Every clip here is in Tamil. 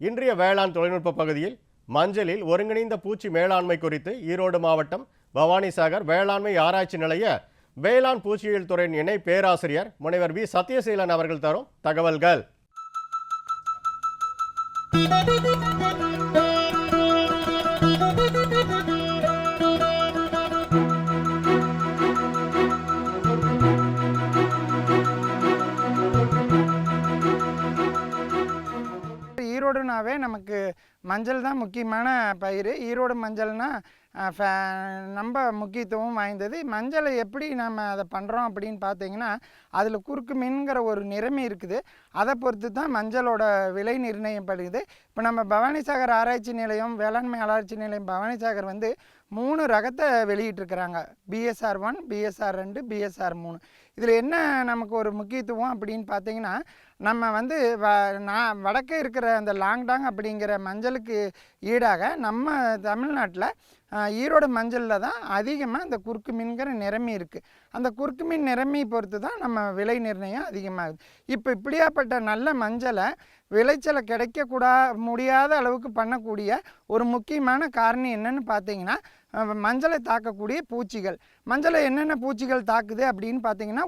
இன்றைய வேளாண் தொழில்நுட்ப பகுதியில் மஞ்சளில் ஒருங்கிணைந்த பூச்சி மேலாண்மை குறித்து ஈரோடு மாவட்டம் பவானிசாகர் வேளாண்மை ஆராய்ச்சி நிலைய வேளாண் பூச்சியியல் துறையின் இணை பேராசிரியர் முனைவர் வி சத்யசீலன் அவர்கள் தரும் தகவல்கள். ஈரோடுனாவே நமக்கு மஞ்சள் தான் முக்கியமான பயிர். ஈரோடு மஞ்சள்னா ரொம்ப முக்கியத்துவம் வாய்ந்தது. மஞ்சளை எப்படி நம்ம அதை பண்ணுறோம் அப்படின்னு பார்த்தீங்கன்னா, அதில் குறுக்கு மீன்கிற ஒரு நிறமி இருக்குது. அதை பொறுத்து தான் மஞ்சளோட விலை நிர்ணயப்படுது. இப்போ நம்ம பவானிசாகர் ஆராய்ச்சி நிலையம், வேளாண்மை ஆராய்ச்சி நிலையம் பவானிசாகர் 3 ரகத்தை வெளியிட்டிருக்கிறாங்க. BSR 1, BSR 2, BSR 3. இதில் என்ன நமக்கு ஒரு முக்கியத்துவம் அப்படின்னு பார்த்தீங்கன்னா, நம்ம வடக்கே இருக்கிற அந்த லாங்டாங் அப்படிங்கிற மஞ்சளுக்கு ஈடாக நம்ம தமிழ்நாட்டில் ஈரோடு மஞ்சளில் தான் அதிகமாக அந்த குறுக்கு மீன்கிற நிறமி இருக்குது. அந்த குறுக்கு மீன் நிறமி பொறுத்து தான் நம்ம விலை நிர்ணயம் அதிகமாகுது. இப்போ இப்படியாப்பட்ட நல்ல மஞ்சளை விளைச்சலை முடியாத அளவுக்கு பண்ணக்கூடிய ஒரு முக்கியமான காரணம் என்னன்னு பார்த்தீங்கன்னா, மஞ்சளை தாக்கக்கூடிய பூச்சிகள். மஞ்சளை என்னென்ன பூச்சிகள் தாக்குது அப்படின்னு பார்த்தீங்கன்னா,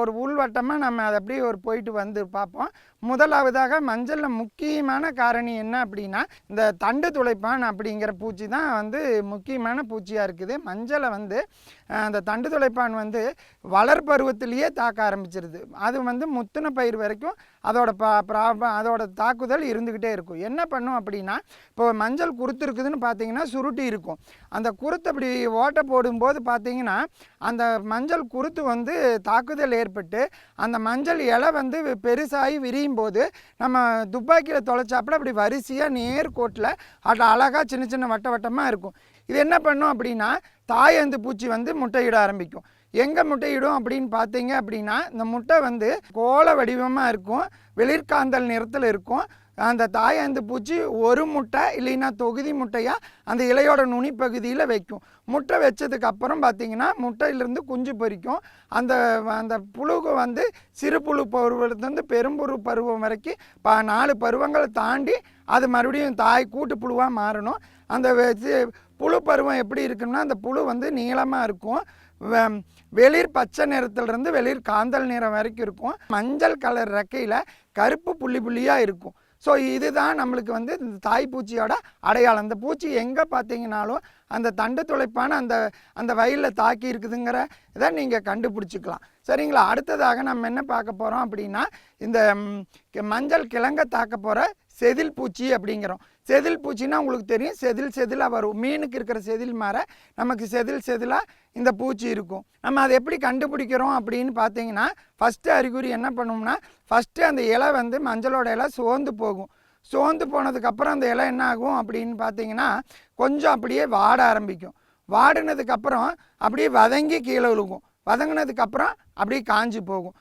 ஒரு உள்வட்டமாக நம்ம அதை அப்படியே போயிட்டு வந்து பார்ப்போம். முதலாவதாக மஞ்சளில் முக்கியமான காரணி என்ன அப்படின்னா, இந்த தண்டு துளைப்பான் அப்படிங்கிற பூச்சி தான் முக்கியமான பூச்சியாக இருக்குது. மஞ்சளை அந்த தண்டு துளைப்பான் வளர்பருவத்திலேயே தாக்க ஆரம்பிச்சிருது. அது முத்தின பயிர் வரைக்கும் அதோட தாக்குதல் இருந்துக்கிட்டே இருக்கும். என்ன பண்ணும் அப்படின்னா, இப்போ மஞ்சள் குருத்து இருக்குதுன்னு பார்த்தீங்கன்னா சுருட்டி இருக்கும். அந்த குருத்து அப்படி ஓட்டை போடும்போது பார்த்தீங்கன்னா, அந்த மஞ்சள் குருத்து தாக்குதல் ஏற்பட்டு அந்த மஞ்சள் இலை பெருசாகி விரியும் போது நம்ம துப்பாக்கியில் தொலைச்சாப்புல அப்படி வரிசையாக நேர்கோட்டில் அது அழகாக சின்ன சின்ன வட்ட வட்டமாக இருக்கும். இது என்ன பண்ணும் அப்படின்னா, தாயந்து பூச்சி முட்டையிட ஆரம்பிக்கும். எங்கே முட்டையிடும் அப்படின்னு பார்த்தீங்க அப்படின்னா, இந்த முட்டை கோள வடிவமாக இருக்கும், வெளிர்காந்தல் நிறத்தில் இருக்கும். அந்த தாயந்து பூச்சி ஒரு முட்டை இல்லைன்னா தொகுதி முட்டையாக அந்த இலையோட நுனி பகுதியில் வைக்கும். முட்டை வச்சதுக்கு அப்புறம் பார்த்திங்கன்னா, முட்டையிலேருந்து குஞ்சு பொரிக்கும். அந்த புழுகு சிறு புழு பருவத்துலேருந்து பெரும்புழு பருவம் வரைக்கும் 4 பருவங்களை தாண்டி அது மறுபடியும் கூட்டு புழுவாக மாறணும். அந்த புழு பருவம் எப்படி இருக்குன்னா, அந்த புழு நீளமாக இருக்கும். வெளிர் பச்சை நிறத்திலிருந்து வெளிர் காந்தல் நிறம் வரைக்கும் இருக்கும். மஞ்சள் கலர் ரெக்கையில் கருப்பு புள்ளி புள்ளியாக இருக்கும். ஸோ இதுதான் நம்மளுக்கு இந்த தாய்ப்பூச்சியோட அடையாளம். அந்த பூச்சி எங்கே பார்த்தீங்கன்னாலும் அந்த தண்டு துளைப்பான அந்த வயலில் தாக்கி இருக்குதுங்கிற இதை நீங்கள் கண்டுபிடிச்சிக்கலாம். சரிங்களா? அடுத்ததாக நம்ம என்ன பார்க்க போகிறோம் அப்படின்னா, இந்த மஞ்சள் கிழங்க தாக்க போகிற செதில் பூச்சி அப்படிங்கிறோம். செதில் பூச்சின்னா உங்களுக்கு தெரியும், செதிலாக வரும். மீனுக்கு இருக்கிற செதில் மாற நமக்கு செதிலாக இந்த பூச்சி இருக்கும். நம்ம அதை எப்படி கண்டுபிடிக்கிறோம் அப்படின்னு பார்த்தீங்கன்னா, ஃபஸ்ட்டு அறிகுறி என்ன பண்ணுவோம்னா, ஃபஸ்ட்டு அந்த இலை மஞ்சளோட இலை சோர்ந்து போகும். சோர்ந்து போனதுக்கப்புறம் அந்த இலை என்ன ஆகும் அப்படின்னு பார்த்தீங்கன்னா, கொஞ்சம் அப்படியே வாட ஆரம்பிக்கும். வாடினதுக்கப்புறம் அப்படியே வதங்கி கீழே விழுகும். வதங்கினதுக்கப்புறம் அப்படியே காஞ்சி போகும்.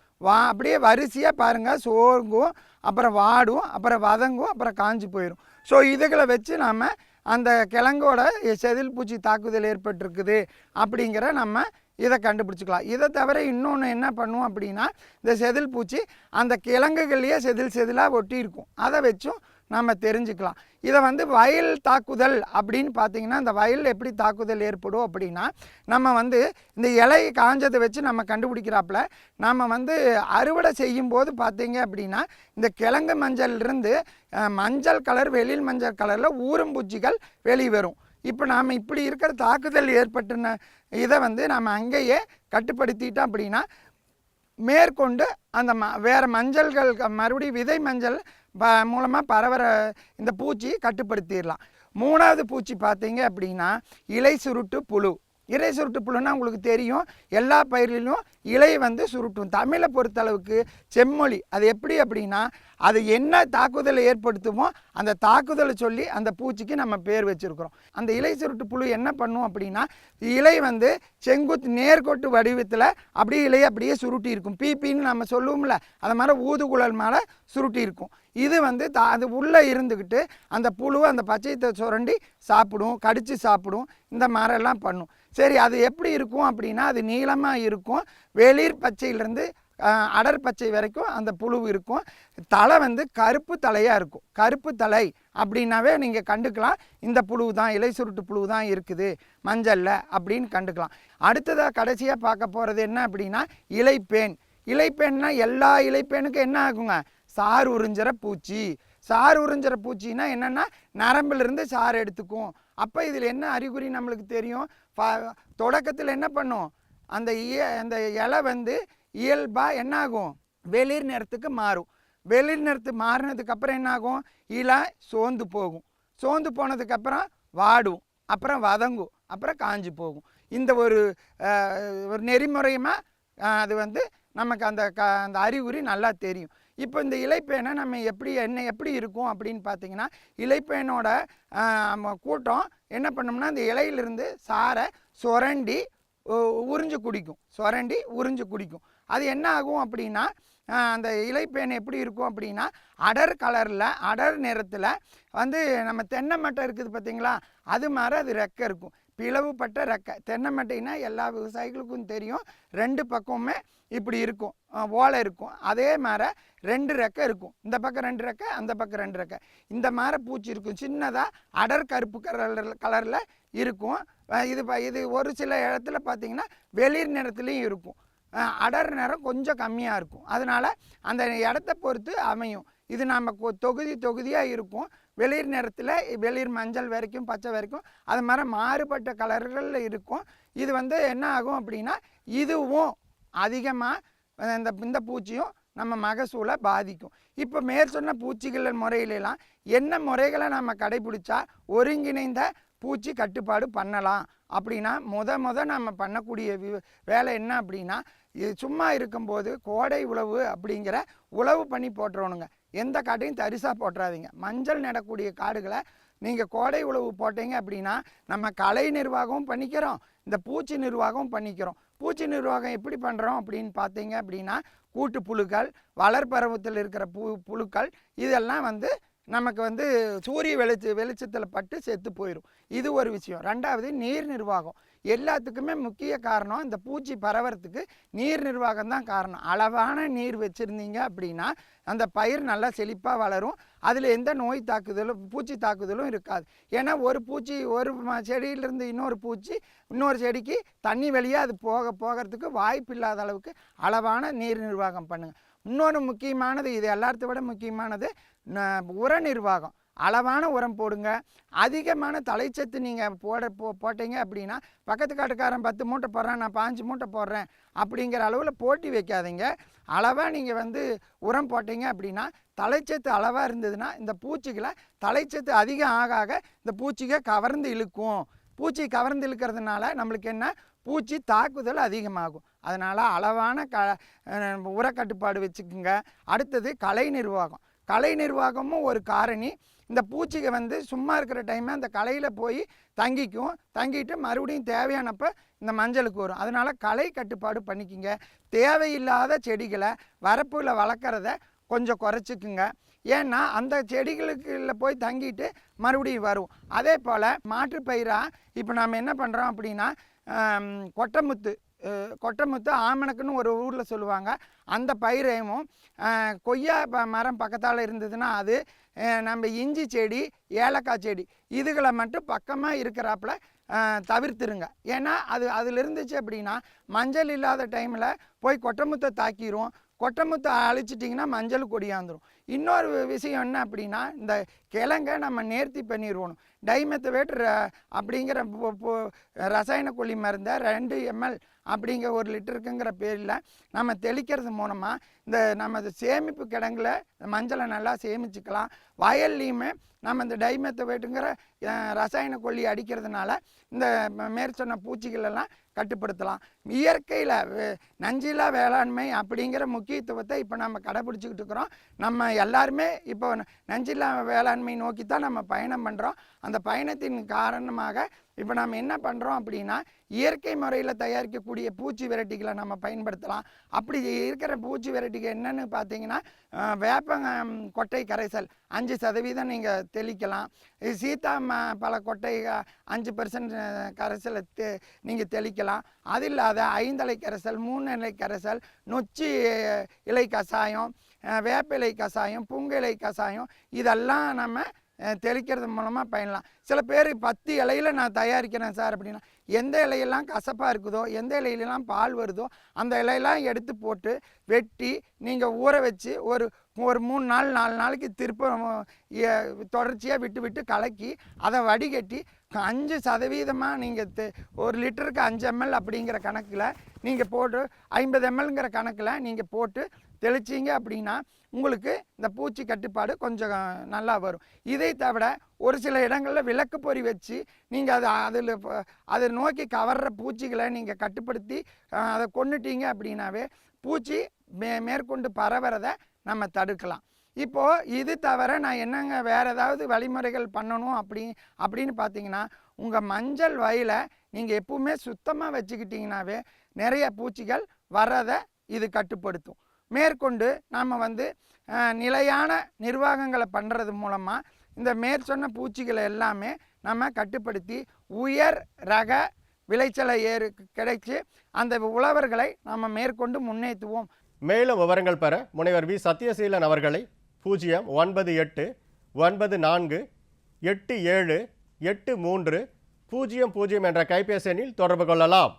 அப்படியே வரிசையாக பாருங்கள், சோர்ங்கும், அப்புறம் வாடும், அப்புறம் வதங்கும், அப்புறம் காஞ்சி போயிடும். ஸோ இதுகளை வச்சு நம்ம அந்த கிழங்கோட செதில் பூச்சி தாக்குதல் ஏற்பட்டிருக்குது அப்படிங்கிற நம்ம இதை கண்டுபிடிச்சிக்கலாம். இதை தவிர இன்னொன்று என்ன பண்ணுவோம் அப்படின்னா, இந்த செதில் பூச்சி அந்த கிழங்குகள்லேயே செதிலாக ஒட்டி இருக்கும். அதை வச்சும் நம்ம தெரிஞ்சுக்கலாம். இதை வயல் தாக்குதல் அப்படின்னு பார்த்தீங்கன்னா, இந்த வயலில் எப்படி தாக்குதல் ஏற்படும் அப்படின்னா, நம்ம இந்த இலை காஞ்சதை வச்சு நம்ம கண்டுபிடிக்கிறாப்புல நம்ம அறுவடை செய்யும்போது பார்த்தீங்க அப்படின்னா, இந்த கிழங்கு மஞ்சள்லேருந்து மஞ்சள் கலர் வெளியில் மஞ்சள் கலரில் ஊரும்பூச்சிகள் வெளிவரும். இப்போ நாம் இப்படி இருக்கிற தாக்குதல் ஏற்பட்டுன இதை நம்ம அங்கேயே கட்டுப்படுத்திட்டோம் அப்படின்னா, மேற்கொண்டு அந்த வேறு மஞ்சள்கள் மறுபடியும் விதை மஞ்சள் மூலமாக பரவற இந்த பூச்சி கட்டுப்படுத்திடலாம். 3வது பூச்சி பார்த்தீங்க அப்படின்னா, இலை சுருட்டு புழு. இலை சுருட்டு புழுன்னா உங்களுக்கு தெரியும், எல்லா பயிரிலும் இலை சுருட்டும். தமிழை பொறுத்தளவுக்கு செம்மொழி அது எப்படி அப்படின்னா, அது என்ன தாக்குதலை ஏற்படுத்துமோ அந்த தாக்குதலை சொல்லி அந்த பூச்சிக்கு நம்ம பேர் வச்சுருக்கிறோம். அந்த இலை சுருட்டு புழு என்ன பண்ணும் அப்படின்னா, இலை செங்குத்து நேர்கோட்டு வடிவத்தில் அப்படியே இலையை அப்படியே சுருட்டி இருக்கும். பீப்பின்னு நம்ம சொல்லுவோம்ல, அது மாதிரி ஊதுகுழல் மேலே சுருட்டி இருக்கும். இது அது உள்ளே இருந்துக்கிட்டு அந்த புழு அந்த பச்சையத்தை சுரண்டி சாப்பிடும், கடித்து சாப்பிடும், இந்த மாதிரிலாம் பண்ணும். சரி, அது எப்படி இருக்கும் அப்படின்னா, அது நீளமாக இருக்கும். வெளிர் பச்சையிலேருந்து அடர் பச்சை வரைக்கும் அந்த புழு இருக்கும். தலை வந்து கருப்பு தலையாக இருக்கும். கருப்பு தலை அப்படின்னாவே நீங்கள் கண்டுக்கலாம், இந்த புழு தான், இலை சுருட்டு புழு தான் இருக்குது மஞ்சளில் அப்படின்னு கண்டுக்கலாம். அடுத்ததாக கடைசியாக பார்க்க போகிறது என்ன அப்படின்னா இலைப்பேன். இலைப்பேன்னா எல்லா இலைப்பேனுக்கும் என்ன ஆகுங்க, சாறு உறிஞ்சிற பூச்சி. சாறு உறிஞ்சிற பூச்சின்னா என்னென்னா நரம்பிலிருந்து சாறு எடுத்துக்கும். அப்போ இதில் என்ன அறிகுறி நம்மளுக்கு தெரியும், தொடக்கத்தில் என்ன பண்ணும், அந்த இலை வந்து இயல்பாக என்ன ஆகும், வெளிர் நிறத்துக்கு மாறும். வெளிர் நிறத்துக்கு மாறினதுக்கப்புறம் என்ன ஆகும், இலை சோர்ந்து போகும். சோர்ந்து போனதுக்கப்புறம் வாடும், அப்புறம் வதங்கும், அப்புறம் காஞ்சி போகும். இந்த ஒரு நெறிமுறையமாக அது வந்து நமக்கு அந்த அறிகுறி நல்லா தெரியும். இப்போ இந்த இலைப்பேனை நம்ம எப்படி இருக்கும் அப்படின்னு பார்த்தீங்கன்னா, இலைப்பேனோட கூட்டம் என்ன பண்ணோம்னா இந்த இலையிலிருந்து சாரை சுரண்டி உறிஞ்சு குடிக்கும். அது என்ன ஆகும் அப்படின்னா, அந்த இலைப்பேன் எப்படி இருக்கும் அப்படின்னா அடர் நிறத்தில் வந்து நம்ம தென்னை மட்டை இருக்குது பார்த்தீங்களா, அது மாதிரி அது ரெக்கை இருக்கும், பிளவுபட்ட ரெக்கை. தென்னை மட்டைனா எல்லா விவசாயிகளுக்கும் தெரியும், 2 பக்கமுமே இப்படி இருக்கும், ஓலை இருக்கும். அதே மாதிரி 2 ரெக்கை இருக்கும், இந்த பக்கம் 2 ரெக்கை, அந்த பக்கம் 2 ரெக்கை. இந்த மாதிரி பூச்சி இருக்கும், சின்னதாக அடர் கருப்பு கலரில் இருக்கும். இது ஒரு சில இடத்துல பார்த்திங்கன்னா வெளிர் நிறத்துலையும் இருக்கும். அடர் நிறம் கொஞ்சம் கம்மியாக இருக்கும். அதனால் அந்த இடத்த பொறுத்து அமையும். இது நம்ம தொகுதியாக இருக்கும். வெளிர் நிறத்தில் வெளிர் மஞ்சள் வரைக்கும் பச்சை வரைக்கும் அது மாதிரி மாறுபட்ட கலர்களில் இருக்கும். இது வந்து என்ன ஆகும் அப்படின்னா, இதுவும் அதிகமாக இந்த பூச்சியும் நம்ம மகசூலை பாதிக்கும். இப்போ சொன்ன பூச்சிகள் முறையிலலாம் என்ன முறைகளை நம்ம கடைபிடிச்சா ஒருங்கிணைந்த பூச்சி கட்டுப்பாடு பண்ணலாம் அப்படின்னா, நம்ம பண்ணக்கூடிய வேலை என்ன அப்படின்னா, இது சும்மா இருக்கும்போது கோடை உழவு அப்படிங்கிற உழவு பண்ணி போட்டுறணுங்க. எந்த காட்டையும் தரிசாக போட்டுறாதீங்க. மஞ்சள் நடக்கூடிய காடுகளை நீங்கள் கோடை உழவு போட்டீங்க அப்படின்னா நம்ம கலை நிர்வாகமும் பண்ணிக்கிறோம், இந்த பூச்சி நிர்வாகமும் பண்ணிக்கிறோம். பூச்சி நிர்வாகம் எப்படி பண்ணுறோம் அப்படின்னு பார்த்தீங்க அப்படின்னா, கூட்டு புழுக்கள், வளர்பருவத்தில் இருக்கிற புழுக்கள் இதெல்லாம் வந்து நமக்கு வந்து சூரிய வெளிச்சத்தில் பட்டு செத்து போயிடும். இது ஒரு விஷயம். 2வது நீர் நிர்வாகம். எல்லாத்துக்குமே முக்கிய காரணம், இந்த பூச்சி பரவறதுக்கு நீர் நிர்வாகம் தான் காரணம். அளவான நீர் வச்சுருந்தீங்க அப்படின்னா அந்த பயிர் நல்லா செழிப்பாக வளரும். அதில் எந்த நோய் தாக்குதலும் பூச்சி தாக்குதலும் இருக்காது. ஏன்னா ஒரு பூச்சி ஒரு செடியிலிருந்து இன்னொரு செடிக்கு தண்ணி வழியாக அது போகிறதுக்கு வாய்ப்பு இல்லாத அளவுக்கு அளவான நீர் நிர்வாகம் பண்ணுங்கள். இன்னொன்று முக்கியமானது, இது எல்லாத்த விட முக்கியமானது உர நிர்வாகம். அளவான உரம் போடுங்க. அதிகமான தலைச்சத்து நீங்கள் போட்டீங்க அப்படின்னா, பக்கத்து காட்டுக்காரன் 10 மூட்டை போடுறான், நான் 5 மூட்டை போடுறேன் அப்படிங்கிற அளவில் போட்டி வைக்காதீங்க. அளவாக நீங்கள் வந்து உரம் போட்டீங்க அப்படின்னா, தலைச்சத்து அளவாக இருந்ததுன்னா இந்த பூச்சிகளை தலைச்சத்து அதிகம் ஆக இந்த பூச்சியை கவர்ந்து இழுக்கும். பூச்சி கவர்ந்து இழுக்கிறதுனால நம்மளுக்கு என்ன, பூச்சி தாக்குதல் அதிகமாகும். அதனால் அளவான உரக்கட்டுப்பாடு வச்சுக்குங்க. அடுத்தது கலை நிர்வாகம். கலை நிர்வாகமும் ஒரு காரணி. இந்த பூச்சிக்கு வந்து சும்மா இருக்கிற டைமை அந்த களையில் போய் தங்கிட்டு மறுபடியும் தேவையானப்போ இந்த மஞ்சளுக்கு வரும். அதனால் களை கட்டுப்பாடு பண்ணிக்கிங்க. தேவையில்லாத செடிகளை வரப்பில் வளர்க்குறத கொஞ்சம் குறைச்சிக்குங்க. ஏன்னா அந்த செடிகளுக்குள்ள போய் தங்கிட்டு மறுபடியும் வரும். அதே போல் மாற்றுப்பயிராக இப்போ நாம் என்ன பண்ணுறோம் அப்படின்னா, கொட்டமுத்து ஆமணக்குன்னு ஒரு ஊரில் சொல்லுவாங்க. அந்த பயிரையும் கொய்யா மரம் பக்கத்தால் இருந்ததுன்னா அது, நம்ம இஞ்சி செடி, ஏலக்காய் செடி இதுகளை மட்டும் பக்கமாக இருக்கிறாப்புல தவிர்த்துருங்க. ஏன்னா அதில் இருந்துச்சு அப்படின்னா மஞ்சள் இல்லாத டைமில் போய் கொட்டமுத்தை தாக்கிரும். கொட்டமுத்தை அழிச்சிட்டிங்கன்னா மஞ்சள் கொடியாந்துடும். இன்னொரு விஷயம் என்ன அப்படின்னா, இந்த கிழங்கை நம்ம நேர்த்தி பண்ணிடுவோம். டைமெத்தவேட் அப்படிங்கிற ரசாயன கொல்லி மருந்தை 2 ml அப்படிங்கிற 1 லிட்டருக்குங்கிற பேரில் நம்ம தெளிக்கிறது மூலமாக இந்த நம்ம சேமிப்பு கிடங்குல மஞ்சளை நல்லா சேமிச்சுக்கலாம். வயல்லையுமே நம்ம இந்த டைமெத்தவேட்டுங்கிற ரசாயன கொல்லி அடிக்கிறதுனால இந்த மேற்சொன்ன பூச்சிகளெல்லாம் கட்டுப்படுத்தலாம். இயற்கையில் நஞ்சில்லா வேளாண்மை அப்படிங்கிற முக்கியத்துவத்தை இப்போ நம்ம கடைபிடிச்சிக்கிட்டு இருக்கிறோம். நம்ம எல்லாருமே இப்போ நஞ்சில்லா வேளாண்மை நோக்கி தான் நம்ம பயணம் பண்ணுறோம். அந்த அந்த பயணத்தின் காரணமாக இப்போ நம்ம என்ன பண்ணுறோம் அப்படின்னா, இயற்கை முறையில் தயாரிக்கக்கூடிய பூச்சி விரட்டிகளை நம்ம பயன்படுத்தலாம். அப்படி இருக்கிற பூச்சி விரட்டிகள் என்னென்னு பார்த்தீங்கன்னா, வேப்பங்க கொட்டை கரைசல் 5% நீங்கள் தெளிக்கலாம். சீத்தா பழ கொட்டை 5% கரைசலை நீங்கள் தெளிக்கலாம். அது இல்லாத 5 இலை கரைசல், 3 இலை கரைசல், நொச்சி இலை கஷாயம், வேப்ப இலை கஷாயம், புங்க இலை கஷாயம், இதெல்லாம் நம்ம தெளிக்கிறது மூலமாக பயனலாம். சில பேர் 10 இலையில் நான் தயாரிக்கிறேன் சார் அப்படின்னா, எந்த இலையெல்லாம் கசப்பாக இருக்குதோ, எந்த இலையிலலாம் பால் வருதோ, அந்த இலையெல்லாம் எடுத்து போட்டு வெட்டி நீங்கள் ஊற வச்சு ஒரு 3 நாள் 4 நாளைக்கு திரும்ப தொடர்ச்சியாக விட்டு விட்டு கலக்கி அதை வடிகட்டி 5% நீங்கள் 1 லிட்டருக்கு 5 ml அப்படிங்கிற கணக்கில் நீங்கள் போட்டு 50 mlங்கிற கணக்கில் நீங்கள் போட்டு தெளிச்சிங்க அப்படின்னா உங்களுக்கு இந்த பூச்சி கட்டுப்பாடு கொஞ்சம் நல்லா வரும். இதை தவிர ஒரு சில இடங்களில் விளக்கு பொறி வச்சு நீங்கள் அதை நோக்கி கவர்ற பூச்சிகளை நீங்கள் கட்டுப்படுத்தி அதை கொண்டுட்டீங்க அப்படின்னாவே பூச்சி மேற்கொண்டு பரவுறதை நம்ம தடுக்கலாம். இப்போது இது தவிர நான் என்னங்க வேறு ஏதாவது வழிமுறைகள் பண்ணணும் அப்படின்னு பார்த்தீங்கன்னா, உங்கள் மஞ்சள் வயலை நீங்கள் எப்பவுமே சுத்தமாக வச்சுக்கிட்டிங்கனாவே நிறைய பூச்சிகள் வர்றதை இது கட்டுப்படுத்தும். மேற்கொண்டு நாம் நிலையான நிர்வாகங்களை பண்ணுறது மூலமாக இந்த மேற்சொன்ன பூச்சிகளை எல்லாமே நம்ம கட்டுப்படுத்தி உயர் ரக விளைச்சலை கிடைச்சி அந்த உழவர்களை நம்ம மேற்கொண்டு முன்னேற்றுவோம். மேலும் விவரங்கள் பெற முனைவர் வி சத்யசீலன் அவர்களை 098 94 87 83 00 என்ற கைபேசி எண்ணில் தொடர்பு கொள்ளலாம்.